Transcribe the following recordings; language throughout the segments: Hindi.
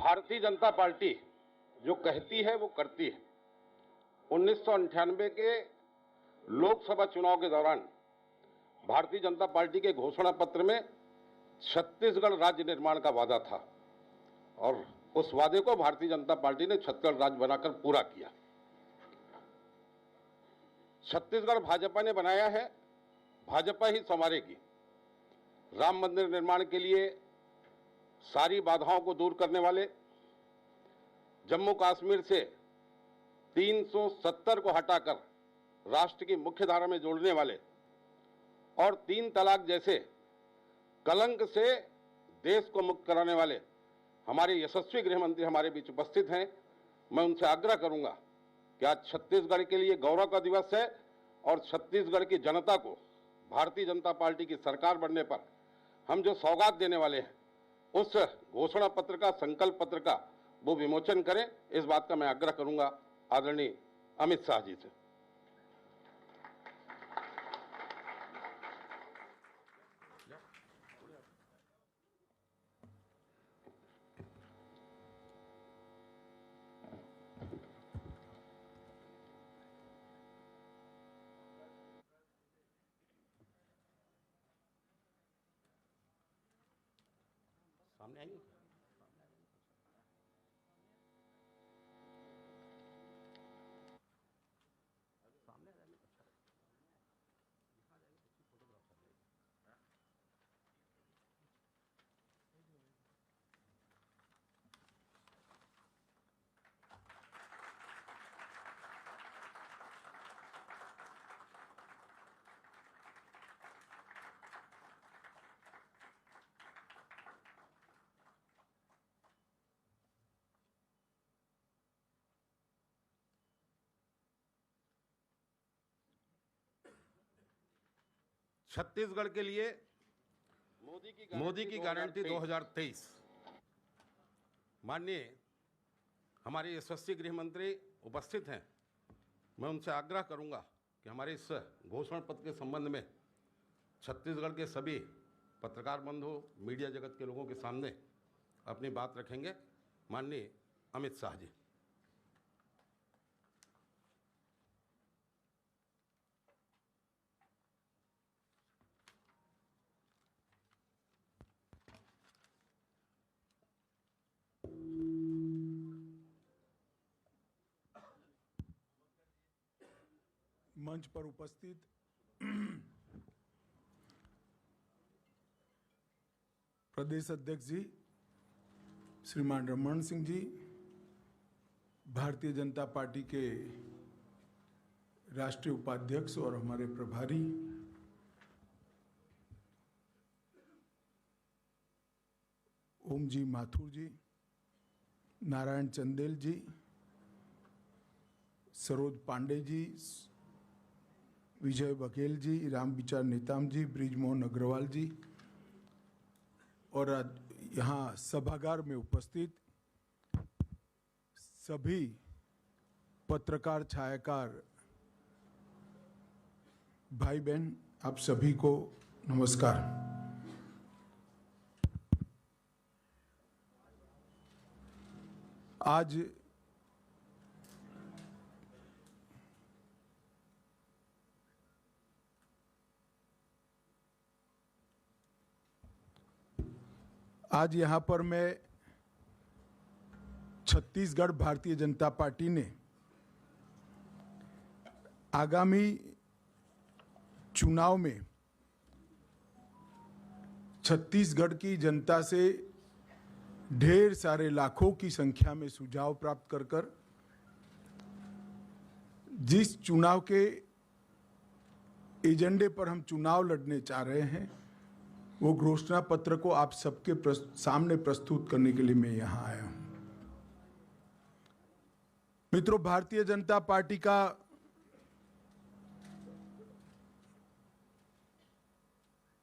भारतीय जनता पार्टी जो कहती है वो करती है। 1998 के लोकसभा चुनाव के दौरान भारतीय जनता पार्टी के घोषणा पत्र में छत्तीसगढ़ राज्य निर्माण का वादा था और उस वादे को भारतीय जनता पार्टी ने छत्तीसगढ़ राज्य बनाकर पूरा किया। छत्तीसगढ़ भाजपा ने बनाया है, भाजपा ही संवारेगी। राम मंदिर निर्माण के लिए सारी बाधाओं को दूर करने वाले, जम्मू कश्मीर से 370 को हटाकर राष्ट्र की मुख्य धारा में जोड़ने वाले और 3 तलाक जैसे कलंक से देश को मुक्त कराने वाले हमारे यशस्वी गृह मंत्री हमारे बीच उपस्थित हैं। मैं उनसे आग्रह करूंगा कि आज छत्तीसगढ़ के लिए गौरव का दिवस है और छत्तीसगढ़ की जनता को भारतीय जनता पार्टी की सरकार बनने पर हम जो सौगात देने वाले हैं, उस घोषणा पत्र का, संकल्प पत्र का वो विमोचन करें। इस बात का मैं आग्रह करूंगा आदरणीय अमित शाह जी से। सामने आएंगे। छत्तीसगढ़ के लिए मोदी की गारंटी 2023। माननीय हमारे यशस्वी गृह मंत्री उपस्थित हैं। मैं उनसे आग्रह करूंगा कि हमारे इस घोषणा पत्र के संबंध में छत्तीसगढ़ के सभी पत्रकार बंधु, मीडिया जगत के लोगों के सामने अपनी बात रखेंगे। माननीय अमित शाह जी। मंच पर उपस्थित प्रदेश अध्यक्ष जी श्रीमान रमन सिंह जी, भारतीय जनता पार्टी के राष्ट्रीय उपाध्यक्ष और हमारे प्रभारी, ओम जी माथुर जी, नारायण चंदेल जी, सरोज पांडे जी, विजय बघेल जी, राम विचार नेताम जी, ब्रिजमोहन अग्रवाल जी और यहाँ सभागार में उपस्थित सभी पत्रकार, छायाकार भाई बहन, आप सभी को नमस्कार। आज यहाँ पर मैं छत्तीसगढ़ भारतीय जनता पार्टी ने आगामी चुनाव में छत्तीसगढ़ की जनता से ढेर सारे लाखों की संख्या में सुझाव प्राप्त कर जिस चुनाव के एजेंडे पर हम चुनाव लड़ने चाह रहे हैं, वो घोषणा पत्र को आप सबके सामने प्रस्तुत करने के लिए मैं यहां आया हूं। मित्रों, भारतीय जनता पार्टी का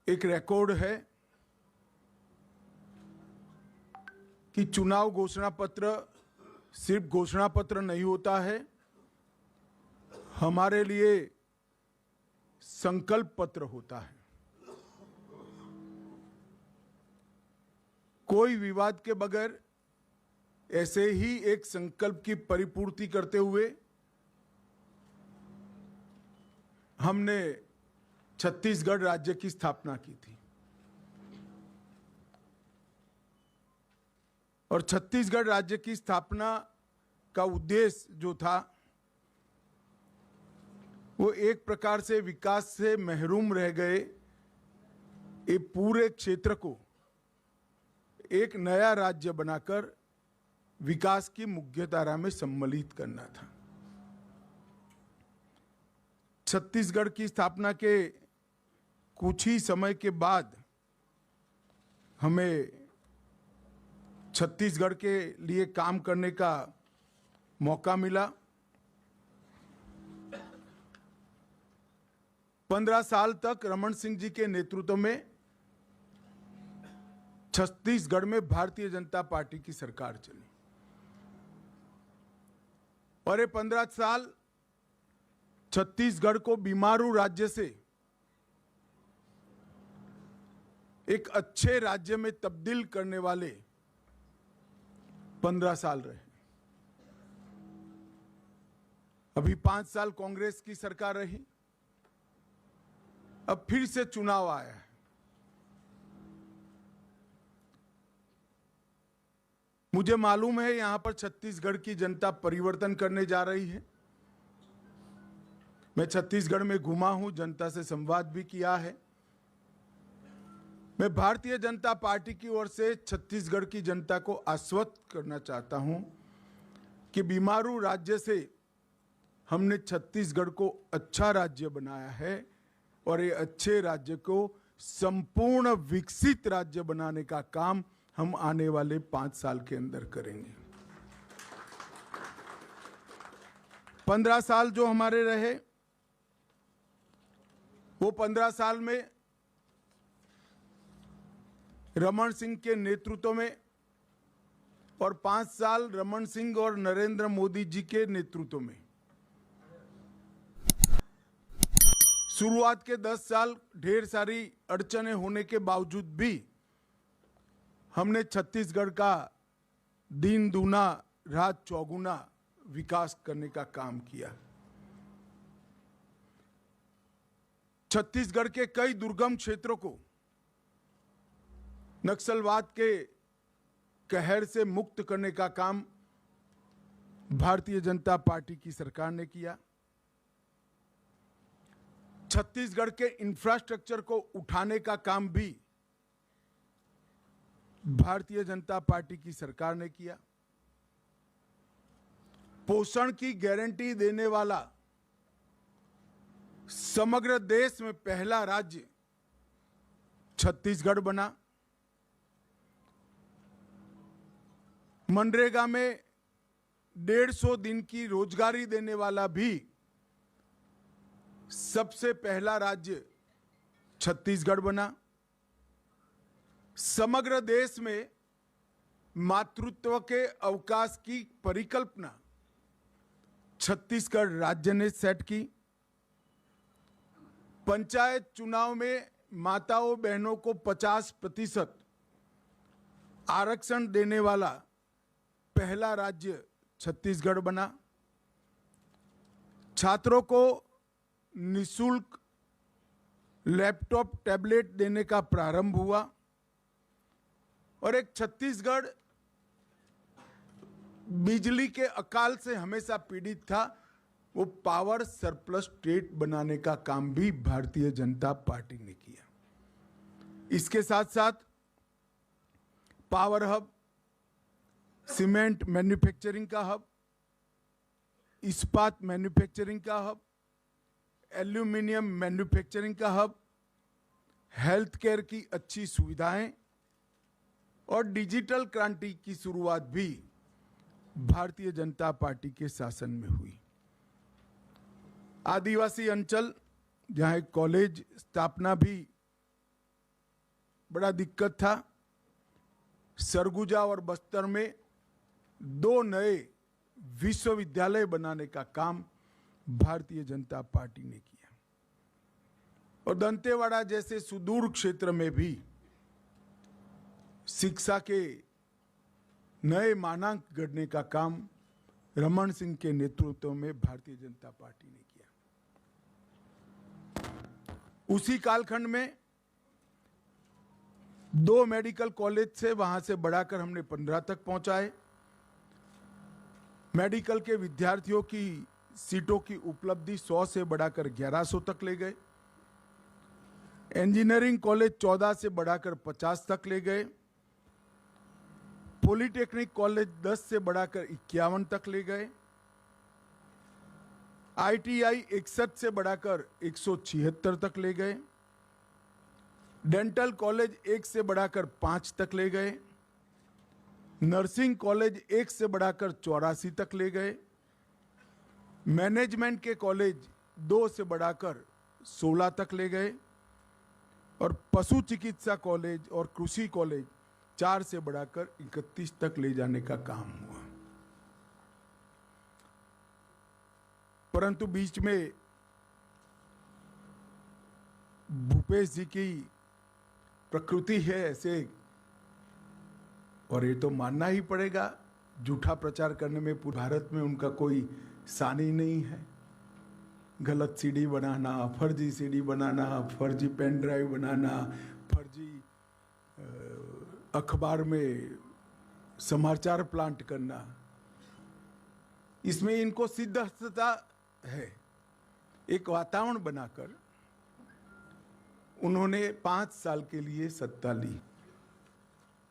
एक रिकॉर्ड है कि चुनाव घोषणा पत्र सिर्फ घोषणा पत्र नहीं होता है, हमारे लिए संकल्प पत्र होता है। कोई विवाद के बगैर ऐसे ही एक संकल्प की परिपूर्ति करते हुए हमने छत्तीसगढ़ राज्य की स्थापना की थी। और छत्तीसगढ़ राज्य की स्थापना का उद्देश्य जो था वो एक प्रकार से विकास से महरूम रह गए ये पूरे क्षेत्र को एक नया राज्य बनाकर विकास की मुख्यधारा में सम्मिलित करना था। छत्तीसगढ़ की स्थापना के कुछ ही समय के बाद हमें छत्तीसगढ़ के लिए काम करने का मौका मिला। 15 साल तक रमन सिंह जी के नेतृत्व में छत्तीसगढ़ में भारतीय जनता पार्टी की सरकार चली और ये 15 साल छत्तीसगढ़ को बीमारू राज्य से एक अच्छे राज्य में तब्दील करने वाले 15 साल रहे। अभी 5 साल कांग्रेस की सरकार रही, अब फिर से चुनाव आया है। मुझे मालूम है यहां पर छत्तीसगढ़ की जनता परिवर्तन करने जा रही है। मैं छत्तीसगढ़ में घुमा हूं, जनता से संवाद भी किया है। मैं भारतीय जनता पार्टी की ओर से छत्तीसगढ़ की जनता को आश्वस्त करना चाहता हूं कि बीमारू राज्य से हमने छत्तीसगढ़ को अच्छा राज्य बनाया है और ये अच्छे राज्य को संपूर्ण विकसित राज्य बनाने का काम हम आने वाले 5 साल के अंदर करेंगे। 15 साल जो हमारे रहे वो 15 साल में रमन सिंह के नेतृत्व में और 5 साल रमन सिंह और नरेंद्र मोदी जी के नेतृत्व में, शुरुआत के 10 साल ढेर सारी अड़चने होने के बावजूद भी हमने छत्तीसगढ़ का दिन दूना रात चौगुना विकास करने का काम किया। छत्तीसगढ़ के कई दुर्गम क्षेत्रों को नक्सलवाद के कहर से मुक्त करने का काम भारतीय जनता पार्टी की सरकार ने किया। छत्तीसगढ़ के इंफ्रास्ट्रक्चर को उठाने का काम भी भारतीय जनता पार्टी की सरकार ने किया। पोषण की गारंटी देने वाला समग्र देश में पहला राज्य छत्तीसगढ़ बना। मनरेगा में 150 दिन की रोजगारी देने वाला भी सबसे पहला राज्य छत्तीसगढ़ बना। समग्र देश में मातृत्व के अवकाश की परिकल्पना छत्तीसगढ़ राज्य ने सेट की। पंचायत चुनाव में माताओं बहनों को 50% आरक्षण देने वाला पहला राज्य छत्तीसगढ़ बना। छात्रों को निःशुल्क लैपटॉप टैबलेट देने का प्रारंभ हुआ और एक छत्तीसगढ़ बिजली के अकाल से हमेशा पीड़ित था, वो पावर सरप्लस स्टेट बनाने का काम भी भारतीय जनता पार्टी ने किया। इसके साथ साथ पावर हब, सीमेंट मैन्युफैक्चरिंग का हब, इस्पात मैन्युफैक्चरिंग का हब, एल्यूमिनियम मैन्युफैक्चरिंग का हब, हेल्थ केयर की अच्छी सुविधाएं और डिजिटल क्रांति की शुरुआत भी भारतीय जनता पार्टी के शासन में हुई। आदिवासी अंचल जहां एक कॉलेज स्थापना भी बड़ा दिक्कत था, सरगुजा और बस्तर में 2 नए विश्वविद्यालय बनाने का काम भारतीय जनता पार्टी ने किया और दंतेवाड़ा जैसे सुदूर क्षेत्र में भी शिक्षा के नए मानांक गढ़ने का काम रमन सिंह के नेतृत्व में भारतीय जनता पार्टी ने किया। उसी कालखंड में 2 मेडिकल कॉलेज से वहां से बढ़ाकर हमने 15 तक पहुंचाए। मेडिकल के विद्यार्थियों की सीटों की उपलब्धि 100 से बढ़ाकर 1100 तक ले गए। इंजीनियरिंग कॉलेज 14 से बढ़ाकर 50 तक ले गए। पॉलिटेक्निक कॉलेज 10 से बढ़ाकर 51 तक ले गए। आईटीआई 61 से बढ़ाकर 176 तक ले गए। डेंटल कॉलेज 1 से बढ़ाकर 5 तक ले गए। नर्सिंग कॉलेज 1 से बढ़ाकर 84 तक ले गए। मैनेजमेंट के कॉलेज 2 से बढ़ाकर 16 तक ले गए और पशु चिकित्सा कॉलेज और कृषि कॉलेज 4 से बढ़ाकर 31 तक ले जाने का काम हुआ। परंतु बीच में भूपेश जी की प्रकृति है ऐसे, और ये तो मानना ही पड़ेगा, झूठा प्रचार करने में पूरे भारत में उनका कोई सानी नहीं है। गलत सीडी बनाना, फर्जी सीडी बनाना, फर्जी पेन ड्राइव बनाना, फर्जी अखबार में समाचार प्लांट करना, इसमें इनको सिद्धता है। एक वातावरण बनाकर उन्होंने 5 साल के लिए सत्ता ली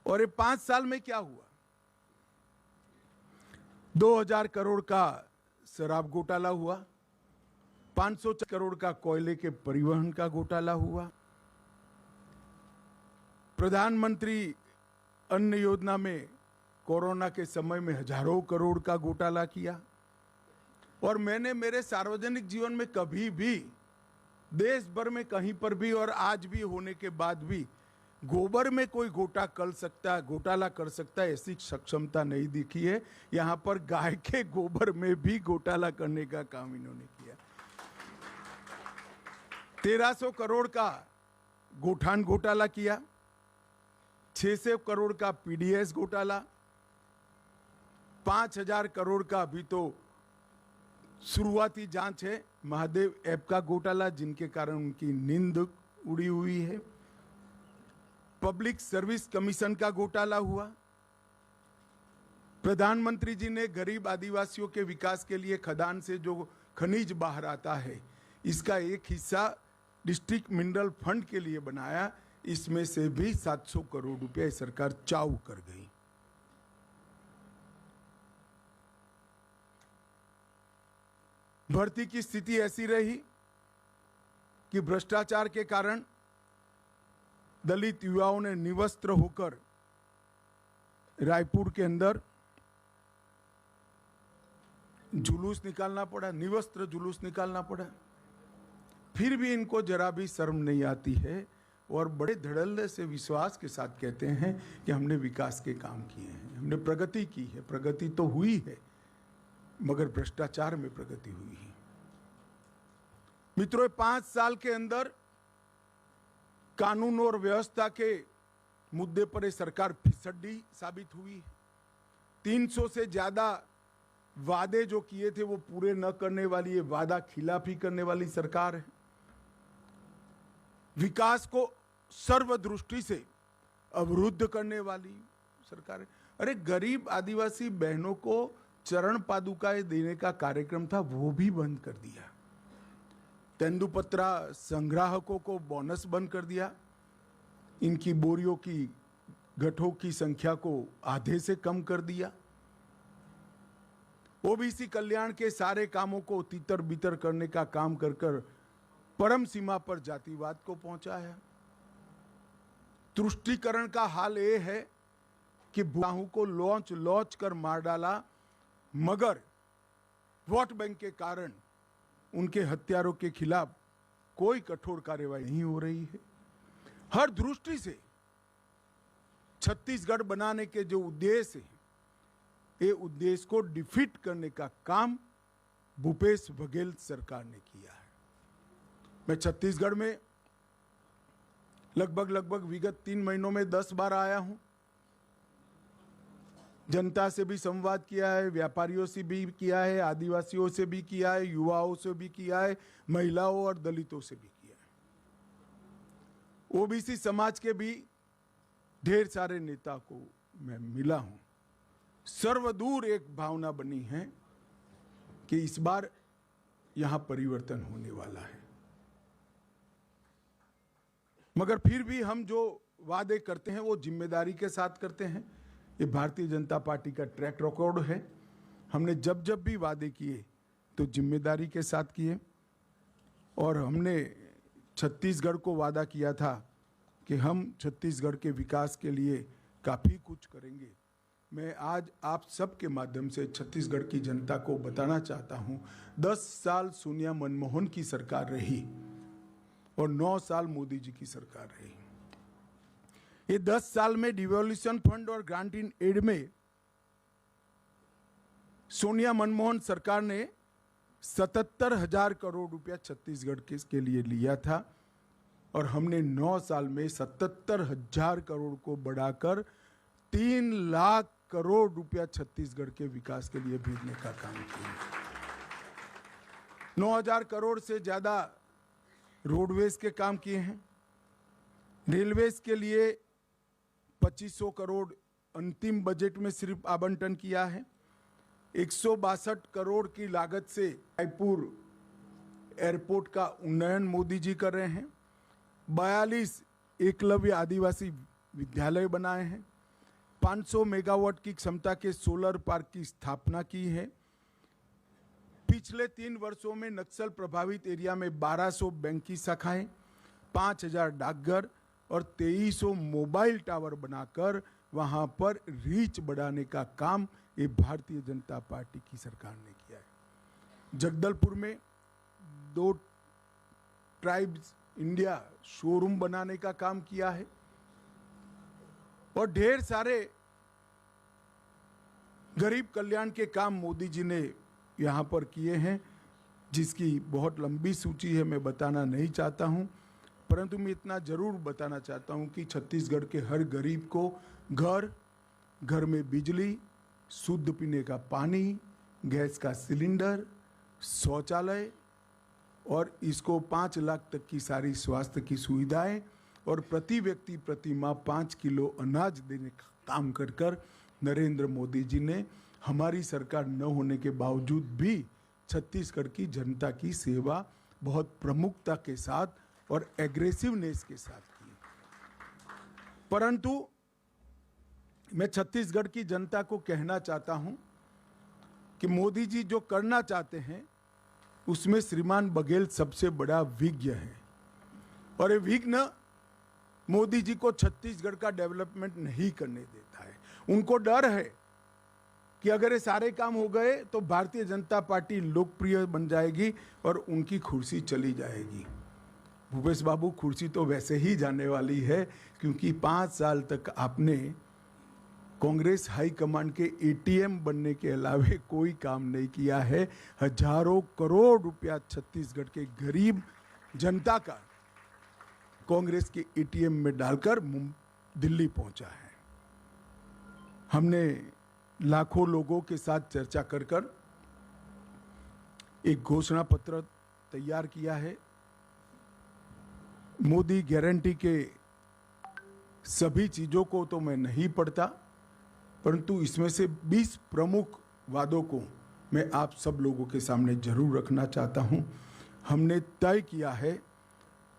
और ये 5 साल में क्या हुआ? 2000 करोड़ का शराब घोटाला हुआ, 500 करोड़ का कोयले के परिवहन का घोटाला हुआ, प्रधानमंत्री अन्न योजना में कोरोना के समय में हजारों करोड़ का घोटाला किया। और मैंने मेरे सार्वजनिक जीवन में कभी भी देश भर में कहीं पर भी और आज भी होने के बाद भी गोबर में कोई घोटाला कर सकता है ऐसी सक्षमता नहीं दिखी है। यहां पर गाय के गोबर में भी घोटाला करने का काम इन्होंने किया। 1300 करोड़ का गोठान घोटाला किया, 600 करोड़ का पीडीएस घोटाला, 5000 करोड़ का अभी तो शुरुआती जांच है महादेव ऐप का घोटाला, जिनके कारण उनकी नींद उड़ी हुई है। पब्लिक सर्विस कमीशन का घोटाला हुआ। प्रधानमंत्री जी ने गरीब आदिवासियों के विकास के लिए खदान से जो खनिज बाहर आता है, इसका एक हिस्सा डिस्ट्रिक्ट मिनरल फंड के लिए बनाया। इसमें से भी 700 करोड़ रुपए सरकार चाऊ कर गई। भर्ती की स्थिति ऐसी रही कि भ्रष्टाचार के कारण दलित युवाओं ने निवस्त्र होकर रायपुर के अंदर जुलूस निकालना पड़ा, निवस्त्र जुलूस निकालना पड़ा। फिर भी इनको जरा भी शर्म नहीं आती है और बड़े धड़ल्ले से विश्वास के साथ कहते हैं कि हमने विकास के काम किए हैं, हमने प्रगति की है। प्रगति तो हुई है मगर भ्रष्टाचार में प्रगति हुई है। मित्रों, 5 साल के अंदर कानून और व्यवस्था के मुद्दे पर ये सरकार फिसड्डी साबित हुई। 300 से ज्यादा वादे जो किए थे वो पूरे न करने वाली, ये वादा खिलाफी करने वाली सरकार है। विकास को सर्वदृष्टि से अवरुद्ध करने वाली सरकार है। अरे गरीब आदिवासी बहनों को चरण पादुकाएं देने का कार्यक्रम था, वो भी बंद कर दिया। तेंदुपत्रा संग्राहकों को बोनस बंद कर दिया। इनकी बोरियों की गठों की संख्या को आधे से कम कर दिया। ओबीसी कल्याण के सारे कामों को तितर बितर करने का काम कर कर परम सीमा पर जातिवाद को पहुंचाया। तुष्टीकरण का हाल ये है कि भूलाहू को लॉन्च कर मार डाला, मगर वोट बैंक के कारण उनके हत्यारों के खिलाफ कोई कठोर कार्रवाई नहीं हो रही है। हर दृष्टि से छत्तीसगढ़ बनाने के जो उद्देश्य है, ये उद्देश्य को डिफीट करने का काम भूपेश बघेल सरकार ने किया है। मैं छत्तीसगढ़ में लगभग विगत 3 महीनों में 10 बार आया हूं। जनता से भी संवाद किया है, व्यापारियों से भी किया है, आदिवासियों से भी किया है, युवाओं से भी किया है, महिलाओं और दलितों से भी किया है। ओबीसी समाज के भी ढेर सारे नेता को मैं मिला हूं। सर्वदूर एक भावना बनी है कि इस बार यहां परिवर्तन होने वाला है, मगर फिर भी हम जो वादे करते हैं वो जिम्मेदारी के साथ करते हैं। ये भारतीय जनता पार्टी का ट्रैक रिकॉर्ड है। हमने जब जब भी वादे किए तो जिम्मेदारी के साथ किए, और हमने छत्तीसगढ़ को वादा किया था कि हम छत्तीसगढ़ के विकास के लिए काफ़ी कुछ करेंगे। मैं आज आप सबके माध्यम से छत्तीसगढ़ की जनता को बताना चाहता हूं, 10 साल सोनिया मनमोहन की सरकार रही और 9 साल मोदी जी की सरकार रही। ये 10 साल में डिवोल्यूशन फंड और ग्रांट इन एड में सोनिया मनमोहन सरकार ने 77,000 करोड़ रुपया छत्तीसगढ़ के लिए लिया था, और हमने 9 साल में 77,000 करोड़ को बढ़ाकर 3 लाख करोड़ रुपया छत्तीसगढ़ के विकास के लिए भेजने का काम किया। 9,000 करोड़ से ज्यादा रोडवेज के काम किए हैं। रेलवेज के लिए 2500 करोड़ अंतिम बजट में सिर्फ आवंटन किया है। 162 करोड़ की लागत से रायपुर एयरपोर्ट का उन्नयन मोदी जी कर रहे हैं। 42 एकलव्य आदिवासी विद्यालय बनाए हैं। 500 मेगावाट की क्षमता के सोलर पार्क की स्थापना की है। पिछले 3 वर्षों में नक्सल प्रभावित एरिया में 1200 बैंक की शाखाएं, 5000 डाकघर और 2300 मोबाइल टावर बनाकर वहां पर रीच बढ़ाने का काम ये भारतीय जनता पार्टी की सरकार ने किया है। जगदलपुर में 2 ट्राइब्स इंडिया शोरूम बनाने का काम किया है, और ढेर सारे गरीब कल्याण के काम मोदी जी ने यहाँ पर किए हैं, जिसकी बहुत लंबी सूची है, मैं बताना नहीं चाहता हूँ। परंतु मैं इतना जरूर बताना चाहता हूँ कि छत्तीसगढ़ के हर गरीब को घर में बिजली, शुद्ध पीने का पानी, गैस का सिलेंडर, शौचालय, और इसको 5 लाख तक की सारी स्वास्थ्य की सुविधाएं, और प्रति व्यक्ति प्रति माह 5 किलो अनाज देने का काम कर कर नरेंद्र मोदी जी ने हमारी सरकार न होने के बावजूद भी छत्तीसगढ़ की जनता की सेवा बहुत प्रमुखता के साथ और एग्रेसिवनेस के साथ की। परंतु मैं छत्तीसगढ़ की जनता को कहना चाहता हूं कि मोदी जी जो करना चाहते हैं उसमें श्रीमान बघेल सबसे बड़ा विज्ञ है, और ये विघ्न मोदी जी को छत्तीसगढ़ का डेवलपमेंट नहीं करने देता है। उनको डर है कि अगर ये सारे काम हो गए तो भारतीय जनता पार्टी लोकप्रिय बन जाएगी और उनकी कुर्सी चली जाएगी। भूपेश बाबू, कुर्सी तो वैसे ही जाने वाली है, क्योंकि 5 साल तक आपने कांग्रेस हाईकमांड के एटीएम बनने के अलावे कोई काम नहीं किया है। हजारों करोड़ रुपया छत्तीसगढ़ के गरीब जनता का कांग्रेस के एटीएम में डालकर दिल्ली पहुंचा है। हमने लाखों लोगों के साथ चर्चा कर कर एक घोषणा पत्र तैयार किया है। मोदी गारंटी के सभी चीजों को तो मैं नहीं पढ़ता, परंतु इसमें से 20 प्रमुख वादों को मैं आप सब लोगों के सामने जरूर रखना चाहता हूं। हमने तय किया है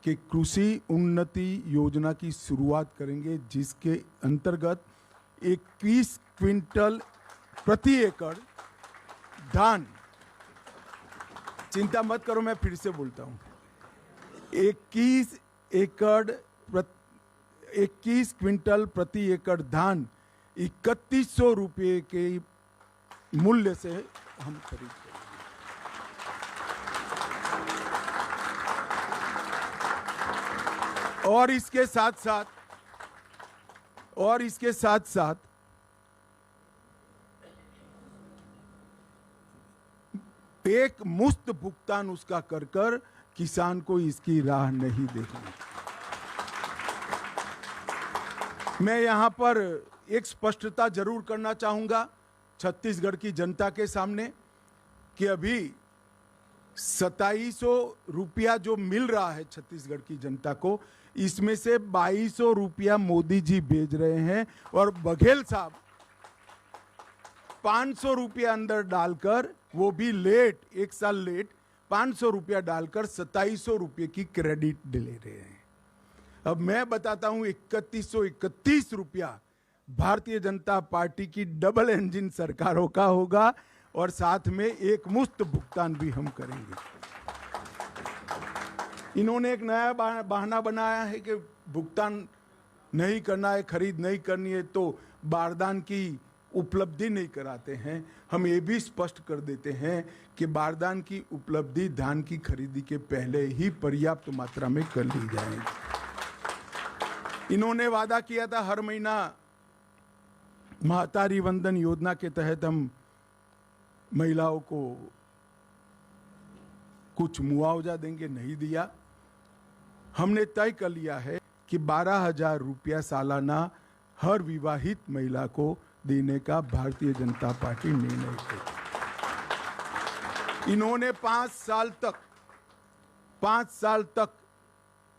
कि कृषि उन्नति योजना की शुरुआत करेंगे, जिसके अंतर्गत 21 क्विंटल प्रति एकड़ धान, चिंता मत करो, मैं फिर से बोलता हूं, 21 क्विंटल प्रति एकड़ धान 3100 रुपये के मूल्य से हम खरीदते हैं। और इसके साथ साथ एक मुफ्त भुगतान उसका कर कर किसान को इसकी राह नहीं देखनी। मैं यहां पर एक स्पष्टता जरूर करना चाहूंगा छत्तीसगढ़ की जनता के सामने कि अभी 2700 रुपया जो मिल रहा है छत्तीसगढ़ की जनता को, इसमें से 2200 रुपया मोदी जी भेज रहे हैं और बघेल साहब 500 रुपया अंदर डालकर, वो भी लेट, एक साल लेट, 500 रुपया डालकर 2700 रुपये की क्रेडिट ले रहे हैं। अब मैं बताता हूं 3131 रुपया भारतीय जनता पार्टी की डबल इंजन सरकारों का होगा और साथ में एक मुफ्त भुगतान भी हम करेंगे। इन्होंने एक नया बहाना बनाया है कि भुगतान नहीं करना है, खरीद नहीं करनी है तो बारदान की उपलब्धि नहीं कराते हैं। हम ये भी स्पष्ट कर देते हैं कि बारदान की उपलब्धि धान की खरीदी के पहले ही पर्याप्त मात्रा में कर ली जाएगी। इन्होंने वादा किया था हर महीना महतारी वंदन योजना के तहत हम महिलाओं को कुछ मुआवजा देंगे, नहीं दिया। हमने तय कर लिया है कि 12,000 रुपया सालाना हर विवाहित महिला को देने का भारतीय जनता पार्टी निर्णय करेगी। इन्होंने 5 साल तक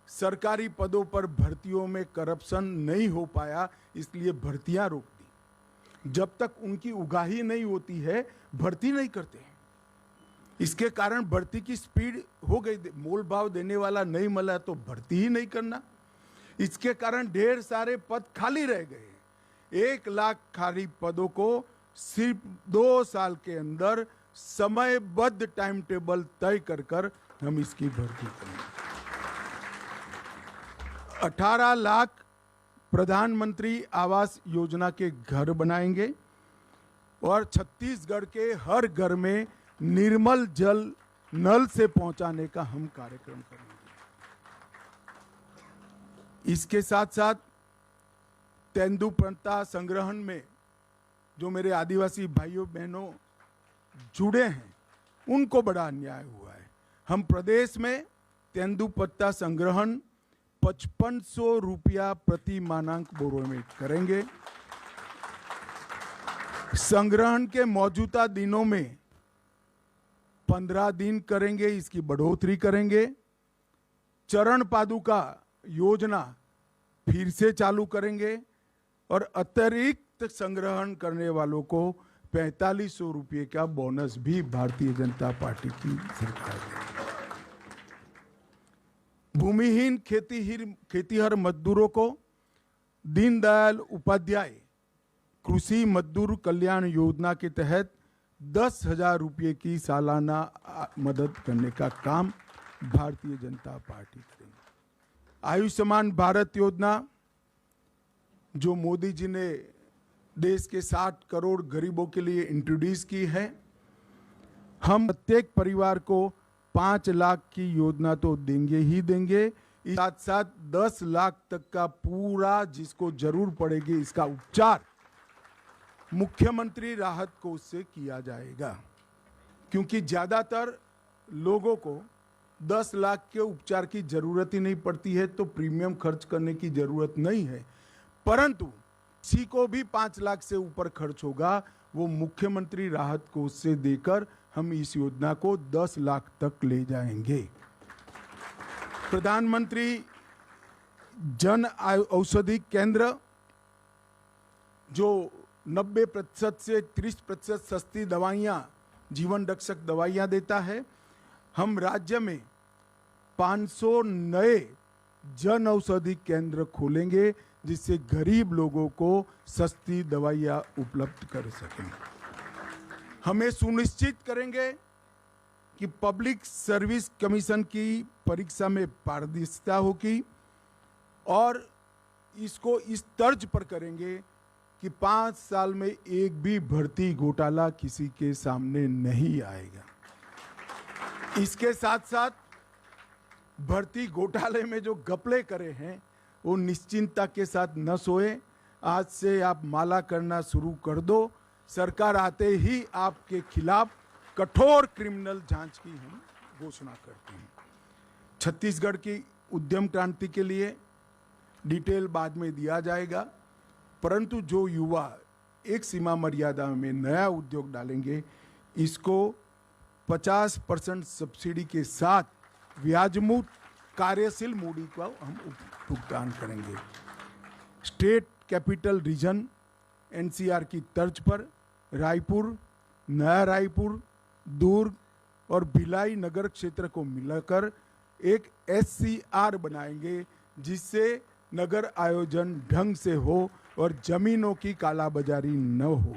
सरकारी पदों पर भर्तियों में करप्शन नहीं हो पाया, इसलिए भर्तियां रोक दी। जब तक उनकी उगाही नहीं होती है भर्ती नहीं करते हैं। इसके कारण भर्ती की स्पीड हो गई, मोल भाव देने वाला नहीं मिला तो भर्ती ही नहीं करना। इसके कारण ढेर सारे पद खाली रह गए। 1 लाख खाली पदों को सिर्फ 2 साल के अंदर समयबद्ध टाइम टेबल तय कर हम इसकी भर्ती करेंगे। 18 लाख प्रधानमंत्री आवास योजना के घर बनाएंगे और छत्तीसगढ़ के हर घर में निर्मल जल नल से पहुंचाने का हम कार्यक्रम करेंगे। इसके साथ साथ तेंदुपत्ता संग्रहण में जो मेरे आदिवासी भाइयों बहनों जुड़े हैं उनको बड़ा अन्याय हुआ है। हम प्रदेश में तेंदुपत्ता संग्रहण 5500 रुपया प्रति मानक बोरो में करेंगे। संग्रहण के मौजूदा दिनों में 15 दिन करेंगे, इसकी बढ़ोतरी करेंगे। चरण पादुका योजना फिर से चालू करेंगे और अतिरिक्त संग्रहण करने वालों को 4500 रुपये का बोनस भी भारतीय जनता पार्टी की सरकार देगी। भूमिहीन खेतीहर मजदूरों को दीनदयाल उपाध्याय कृषि मजदूर कल्याण योजना के तहत 10,000 रुपये की सालाना मदद करने का काम भारतीय जनता पार्टी करेगी। आयुष्मान भारत योजना जो मोदी जी ने देश के 60 करोड़ गरीबों के लिए इंट्रोड्यूस की है, हम प्रत्येक परिवार को 5 लाख की योजना तो देंगे ही देंगे, साथ साथ 10 लाख तक का पूरा जिसको जरूर पड़ेगी इसका उपचार मुख्यमंत्री राहत कोष से किया जाएगा। क्योंकि ज्यादातर लोगों को 10 लाख के उपचार की जरूरत ही नहीं पड़ती है तो प्रीमियम खर्च करने की जरूरत नहीं है, परंतु किसी को भी 5 लाख से ऊपर खर्च होगा वो मुख्यमंत्री राहत कोष से देकर हम इस योजना को 10 लाख तक ले जाएंगे। प्रधानमंत्री जन औषधि केंद्र जो 90% से 30% सस्ती दवाइयाँ, जीवन रक्षक दवाइयाँ देता है, हम राज्य में 500 नए जन औषधि केंद्र खोलेंगे जिससे गरीब लोगों को सस्ती दवाइयाँ उपलब्ध कर सकें। हमें सुनिश्चित करेंगे कि पब्लिक सर्विस कमीशन की परीक्षा में पारदर्शिता होगी और इसको इस तर्ज पर करेंगे कि 5 साल में एक भी भर्ती घोटाला किसी के सामने नहीं आएगा। इसके साथ साथ भर्ती घोटाले में जो घपले करे हैं वो निश्चिंतता के साथ न सोए। आज से आप माला करना शुरू कर दो, सरकार आते ही आपके खिलाफ कठोर क्रिमिनल जांच की हम घोषणा करते हैं। छत्तीसगढ़ की उद्यम क्रांति के लिए डिटेल बाद में दिया जाएगा। परंतु जो युवा एक सीमा मर्यादा में नया उद्योग डालेंगे, इसको 50% सब्सिडी के साथ ब्याजमुक्त कार्यशील मूडी का हम भुगतान करेंगे। स्टेट कैपिटल रीजन एनसीआर की तर्ज पर रायपुर, नया रायपुर, दुर्ग और भिलाई नगर क्षेत्र को मिलाकर एक एससीआर बनाएंगे, जिससे नगर आयोजन ढंग से हो और जमीनों की कालाबाजारी न हो।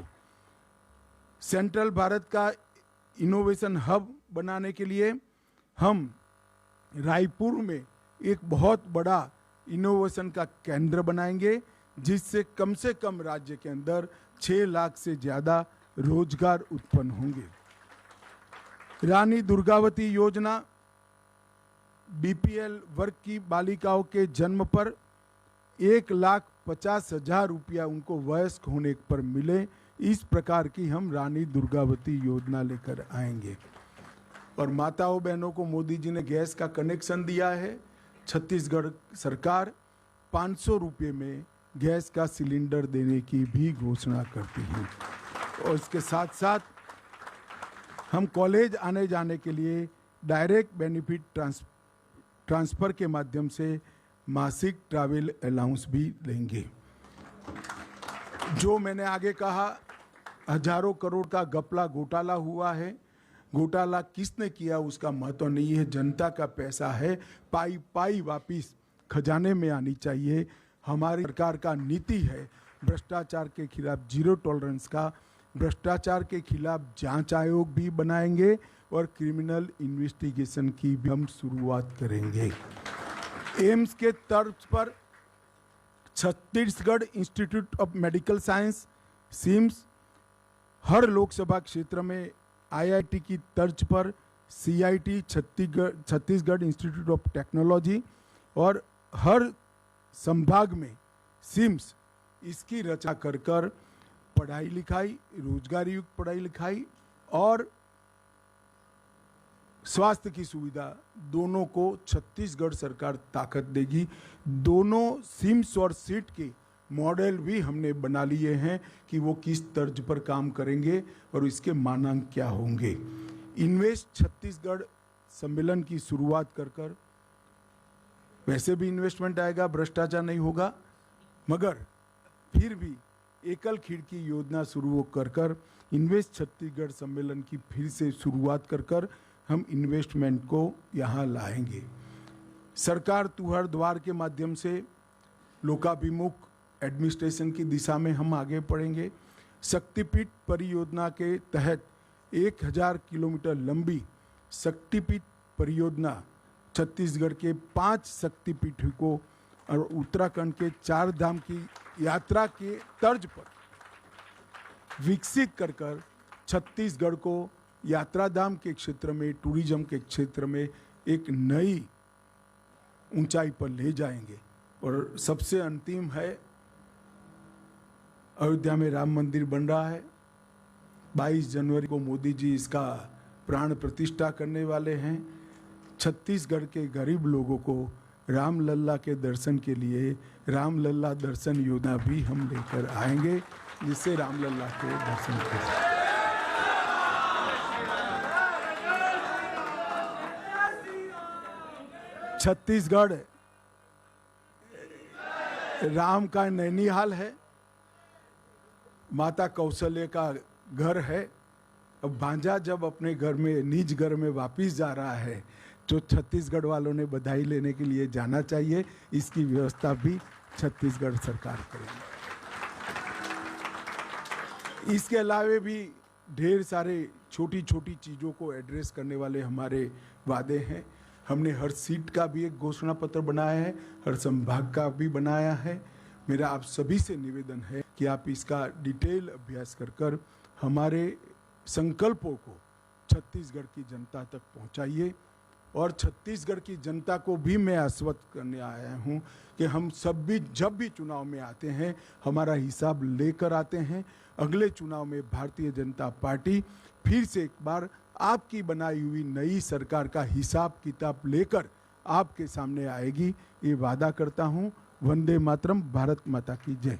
सेंट्रल भारत का इनोवेशन हब बनाने के लिए हम रायपुर में एक बहुत बड़ा इनोवेशन का केंद्र बनाएंगे, जिससे कम से कम राज्य के अंदर 6 लाख से ज़्यादा रोजगार उत्पन्न होंगे। रानी दुर्गावती योजना बीपीएल वर्ग की बालिकाओं के जन्म पर 1,50,000 रुपया उनको वयस्क होने पर मिले, इस प्रकार की हम रानी दुर्गावती योजना लेकर आएंगे। और माताओं बहनों को मोदी जी ने गैस का कनेक्शन दिया है। छत्तीसगढ़ सरकार 500 रुपये में गैस का सिलेंडर देने की भी घोषणा करती है। और इसके साथ साथ हम कॉलेज आने जाने के लिए डायरेक्ट बेनिफिट ट्रांसफ़र के माध्यम से मासिक ट्रैवल अलाउंस भी लेंगे। जो मैंने आगे कहा, हजारों करोड़ का घपला घोटाला हुआ है। घोटाला किसने किया उसका महत्व नहीं है, जनता का पैसा है, पाई पाई वापिस खजाने में आनी चाहिए। हमारी सरकार का नीति है भ्रष्टाचार के खिलाफ जीरो टॉलरेंस का। भ्रष्टाचार के खिलाफ जांच आयोग भी बनाएंगे और क्रिमिनल इन्वेस्टिगेशन की भी हम शुरुआत करेंगे। एम्स के तर्ज पर Chhattisgarh institute of medical science CIMS, हर लोकसभा क्षेत्र में आईआईटी की तर्ज पर CIT Chhattisgarh institute of technology और हर संभाग में सिम्स, इसकी रचना कर कर पढ़ाई लिखाई, रोजगार युक्त पढ़ाई लिखाई और स्वास्थ्य की सुविधा दोनों को छत्तीसगढ़ सरकार ताकत देगी। दोनों सिम्स और सीट के मॉडल भी हमने बना लिए हैं कि वो किस तर्ज पर काम करेंगे और इसके मानांक क्या होंगे। इन्वेस्ट छत्तीसगढ़ सम्मेलन की शुरुआत कर कर वैसे भी इन्वेस्टमेंट आएगा, भ्रष्टाचार नहीं होगा, मगर फिर भी एकल खिड़की योजना शुरू कर कर इन्वेस्ट छत्तीसगढ़ सम्मेलन की फिर से शुरुआत कर कर हम इन्वेस्टमेंट को यहाँ लाएंगे। सरकार तुहर द्वार के माध्यम से लोकाभिमुख एडमिनिस्ट्रेशन की दिशा में हम आगे बढ़ेंगे। शक्तिपीठ परियोजना के तहत 1000 किलोमीटर लंबी शक्तिपीठ परियोजना छत्तीसगढ़ के 5 शक्तिपीठ को और उत्तराखंड के 4 धाम की यात्रा के तर्ज पर विकसित कर कर छत्तीसगढ़ को यात्रा धाम के क्षेत्र में, टूरिज्म के क्षेत्र में एक नई ऊंचाई पर ले जाएंगे। और सबसे अंतिम है, अयोध्या में राम मंदिर बन रहा है। 22 जनवरी को मोदी जी इसका प्राण प्रतिष्ठा करने वाले हैं। छत्तीसगढ़ के गरीब लोगों को रामलल्ला के दर्शन के लिए रामलल्ला दर्शन योजना भी हम लेकर आएंगे, जिससे रामलल्ला के दर्शन करें। छत्तीसगढ़ राम का नैनीहाल है, माता कौशल्या का घर है। अब भांजा जब अपने घर में, निज घर में वापिस जा रहा है, तो छत्तीसगढ़ वालों ने बधाई लेने के लिए जाना चाहिए। इसकी व्यवस्था भी छत्तीसगढ़ सरकार करेगी। इसके अलावे भी ढेर सारे छोटी छोटी चीज़ों को एड्रेस करने वाले हमारे वादे हैं। हमने हर सीट का भी एक घोषणा पत्र बनाया है, हर संभाग का भी बनाया है। मेरा आप सभी से निवेदन है कि आप इसका डिटेल अभ्यास कर कर हमारे संकल्पों को छत्तीसगढ़ की जनता तक पहुंचाइए। और छत्तीसगढ़ की जनता को भी मैं आश्वस्त करने आया हूं कि हम सब भी जब भी चुनाव में आते हैं, हमारा हिसाब लेकर आते हैं। अगले चुनाव में भारतीय जनता पार्टी फिर से एक बार आपकी बनाई हुई नई सरकार का हिसाब किताब लेकर आपके सामने आएगी, ये वादा करता हूं। वंदे मातरम, भारत माता की जय।